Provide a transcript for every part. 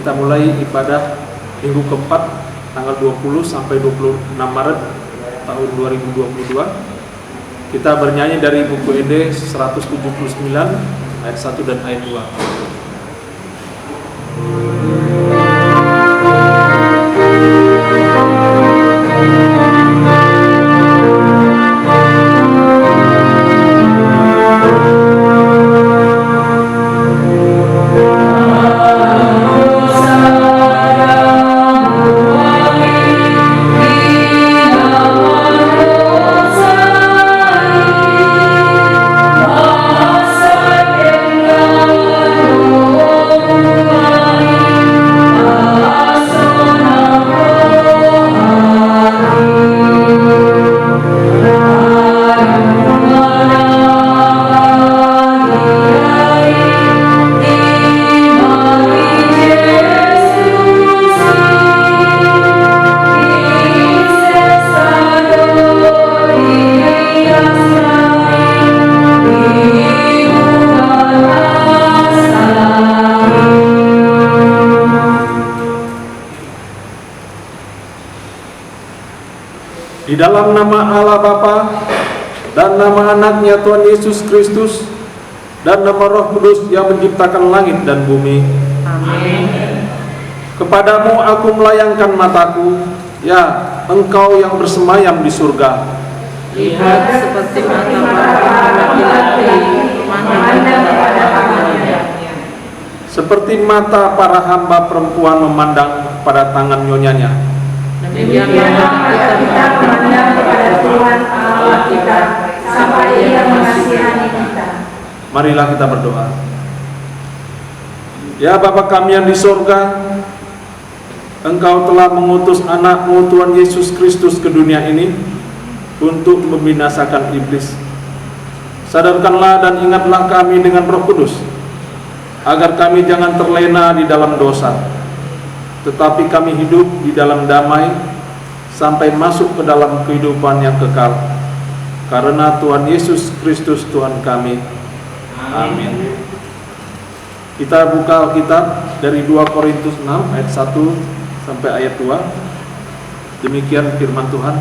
kita mulai ibadah minggu keempat tanggal 20 sampai 26 Maret tahun 2022. Kita bernyanyi dari buku ED 179 ayat 1 dan ayat 2. Di dalam nama Allah Bapa dan nama anaknya Tuhan Yesus Kristus dan nama Roh Kudus yang menciptakan langit dan bumi. Amin. Kepadamu aku melayangkan mataku, ya Engkau yang bersemayam di surga. Lihat seperti mata para laki-laki memandang kepada hambanya. Seperti mata para hamba perempuan memandang pada tangan nyonyanya. Demikianlah kita memandang kepada Tuhan Allah kita sampai Ia mengasihani kita. Marilah kita berdoa. Ya Bapa kami yang di sorga, Engkau telah mengutus anak-Mu Tuhan Yesus Kristus ke dunia ini untuk membinasakan iblis. Sadarkanlah dan ingatlah kami dengan Roh Kudus, agar kami jangan terlena di dalam dosa, tetapi kami hidup di dalam damai sampai masuk ke dalam kehidupan yang kekal. Karena Tuhan Yesus Kristus Tuhan kami. Amin. Kita buka Alkitab dari 2 Korintus 6 ayat 1 sampai ayat 2. Demikian firman Tuhan.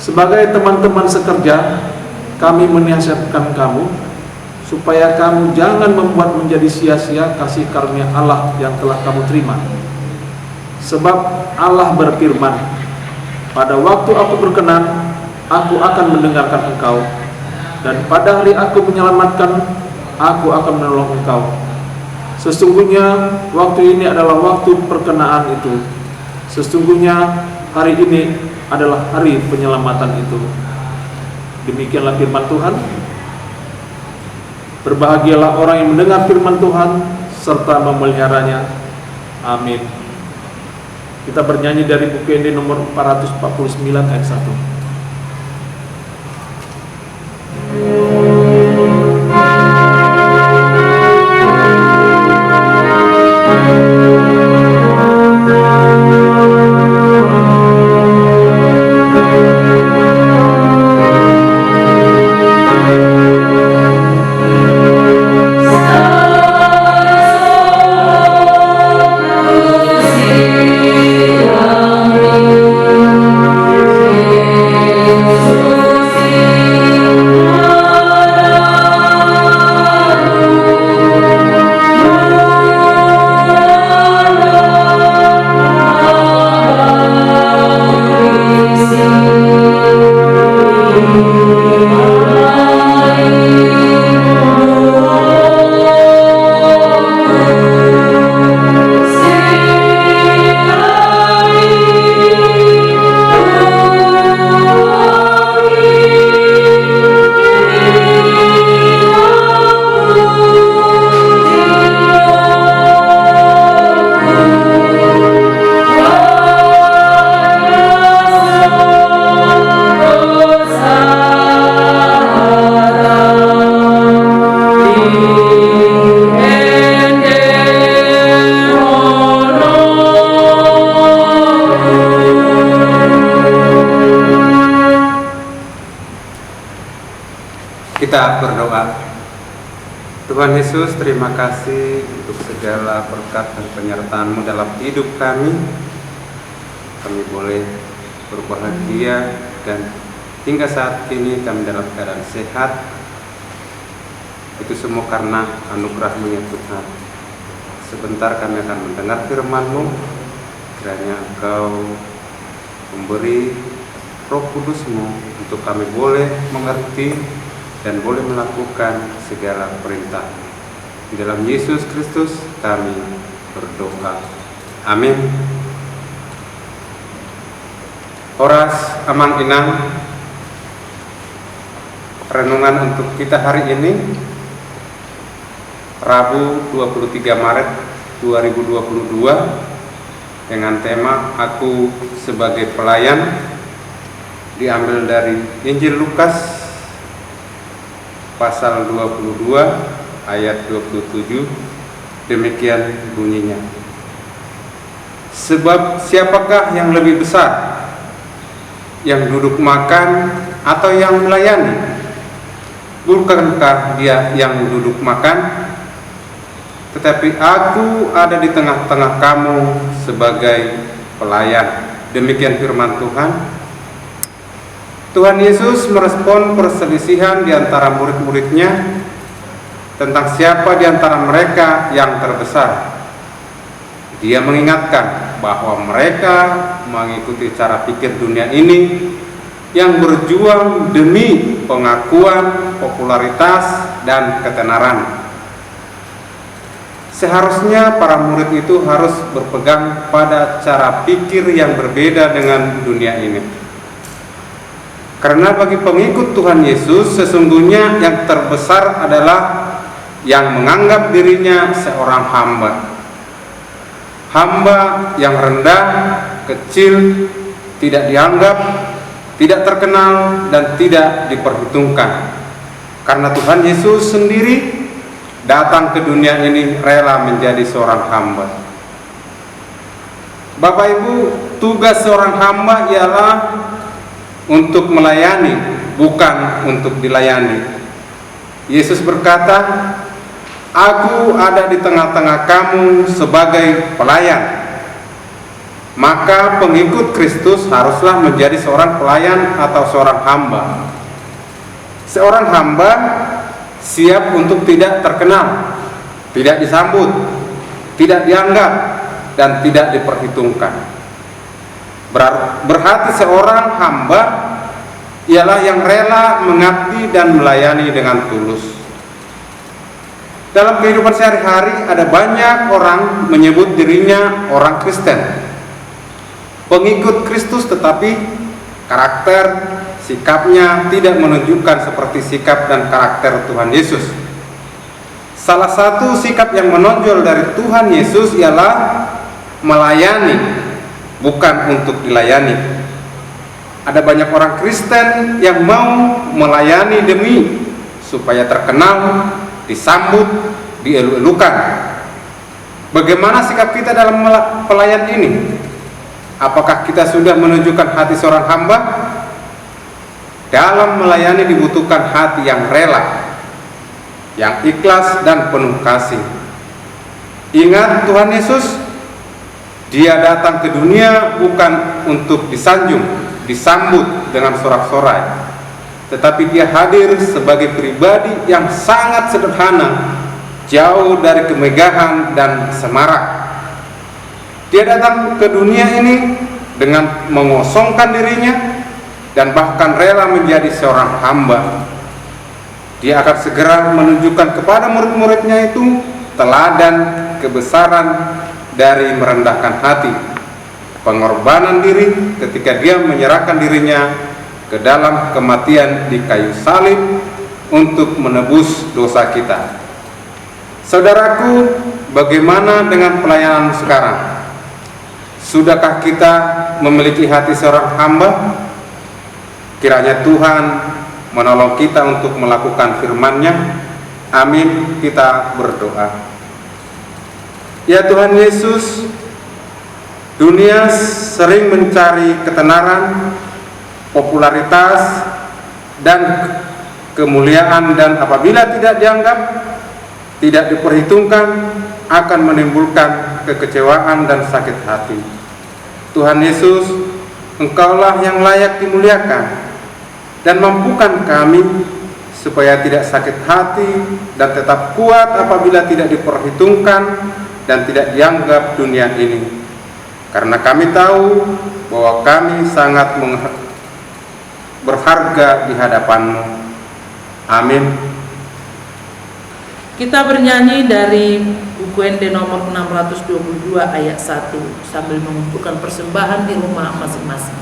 Sebagai teman-teman sekerja, kami menasihatkan kamu supaya kamu jangan membuat menjadi sia-sia kasih karunia Allah yang telah kamu terima. Sebab Allah berfirman, pada waktu aku berkenan, aku akan mendengarkan engkau, dan pada hari aku menyelamatkan, aku akan menolong engkau. Sesungguhnya waktu ini adalah waktu perkenaan itu. Sesungguhnya hari ini adalah hari penyelamatan itu. Demikianlah firman Tuhan. Berbahagialah orang yang mendengar firman Tuhan serta memeliharanya. Amin. Kita bernyanyi dari buku ED nomor 449 ayat 1. Kita berdoa. Tuhan Yesus, terima kasih untuk segala berkat dan penyertaan-Mu dalam hidup kami. Kami boleh berbahagia dan hingga saat ini kami dalam keadaan sehat. Itu semua karena anugerah-Mu ya Tuhan. Sebentar kami akan mendengar firman-Mu. Kiranya Engkau memberi Roh Kudus-Mu untuk kami boleh mengerti dan boleh melakukan segala perintah. Di dalam Yesus Kristus kami berdoa. Amin. Horas Amang Inang, renungan untuk kita hari ini Rabu 23 Maret 2022 dengan tema Aku sebagai Pelayan, diambil dari Injil Lukas pasal 22 ayat 27. Demikian bunyinya. Sebab siapakah yang lebih besar, yang duduk makan atau yang melayani? Bukankah dia yang duduk makan? Tetapi aku ada di tengah-tengah kamu sebagai pelayan. Demikian firman Tuhan. Tuhan Yesus merespon perselisihan di antara murid-muridnya tentang siapa di antara mereka yang terbesar. Dia mengingatkan bahwa mereka mengikuti cara pikir dunia ini yang berjuang demi pengakuan, popularitas, dan ketenaran. Seharusnya para murid itu harus berpegang pada cara pikir yang berbeda dengan dunia ini. Karena bagi pengikut Tuhan Yesus, sesungguhnya yang terbesar adalah yang menganggap dirinya seorang hamba. Hamba yang rendah, kecil, tidak dianggap, tidak terkenal, dan tidak diperhitungkan. Karena Tuhan Yesus sendiri datang ke dunia ini rela menjadi seorang hamba. Bapak Ibu, tugas seorang hamba ialah untuk melayani, bukan untuk dilayani. Yesus berkata, Aku ada di tengah-tengah kamu sebagai pelayan. Maka pengikut Kristus haruslah menjadi seorang pelayan atau seorang hamba. Seorang hamba siap untuk tidak terkenal, tidak disambut, tidak dianggap, dan tidak diperhitungkan. Berarti seorang hamba ialah yang rela mengabdi dan melayani dengan tulus. Dalam kehidupan sehari-hari ada banyak orang menyebut dirinya orang Kristen, pengikut Kristus, tetapi karakter sikapnya tidak menunjukkan seperti sikap dan karakter Tuhan Yesus. Salah satu sikap yang menonjol dari Tuhan Yesus ialah melayani, bukan untuk dilayani. Ada banyak orang Kristen yang mau melayani demi supaya terkenal, disambut, dielu-elukan. Bagaimana sikap kita dalam pelayan ini? Apakah kita sudah menunjukkan hati seorang hamba? Dalam melayani dibutuhkan hati yang rela, yang ikhlas dan penuh kasih. Ingat Tuhan Yesus, Dia datang ke dunia bukan untuk disanjung, disambut dengan sorak-sorai, tetapi Dia hadir sebagai pribadi yang sangat sederhana, jauh dari kemegahan dan semarak. Dia datang ke dunia ini dengan mengosongkan dirinya dan bahkan rela menjadi seorang hamba. Dia akan segera menunjukkan kepada murid-muridnya itu teladan kebesaran dari merendahkan hati, pengorbanan diri ketika Dia menyerahkan dirinya ke dalam kematian di kayu salib untuk menebus dosa kita. Saudaraku, bagaimana dengan pelayanan sekarang? Sudahkah kita memiliki hati seorang hamba? Kiranya Tuhan menolong kita untuk melakukan firman-Nya. Amin. Kita berdoa. Ya Tuhan Yesus, dunia sering mencari ketenaran, popularitas, dan kemuliaan, dan apabila tidak dianggap, tidak diperhitungkan akan menimbulkan kekecewaan dan sakit hati. Tuhan Yesus, Engkaulah yang layak dimuliakan, dan mampukan kami supaya tidak sakit hati dan tetap kuat apabila tidak diperhitungkan dan tidak dianggap dunia ini. Karena kami tahu bahwa kami sangat berharga di hadapan-Mu. Amin. Kita bernyanyi dari UKND nomor 622 ayat 1 sambil mengumpulkan persembahan di rumah masing-masing.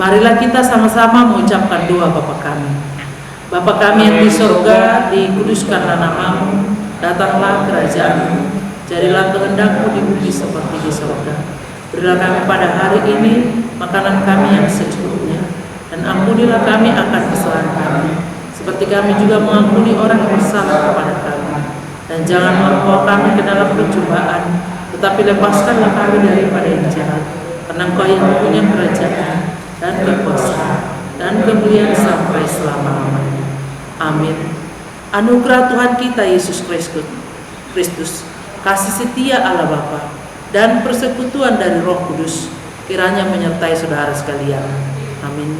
Marilah kita sama-sama mengucapkan doa Bapa kami. Bapa kami yang di surga, dikuduskanlah nama-Mu, datanglah kerajaan-Mu, jadilah kehendak-Mu di bumi seperti di surga. Berilah kami pada hari ini makanan kami yang secukupnya, dan ampunilah kami akan kesalahan kami, seperti kami juga mengampuni orang yang bersalah kepada kami. Dan jangan membawa kami ke dalam pencobaan, tetapi lepaskanlah kami daripada yang jahat. Karena Engkau yang mempunyai kerajaan dan kekuasaan dan kemuliaan sampai selama-lamanya. Amin. Anugerah Tuhan kita Yesus Kristus, kasih setia Allah Bapa, dan persekutuan dari Roh Kudus kiranya menyertai saudara sekalian. Amin.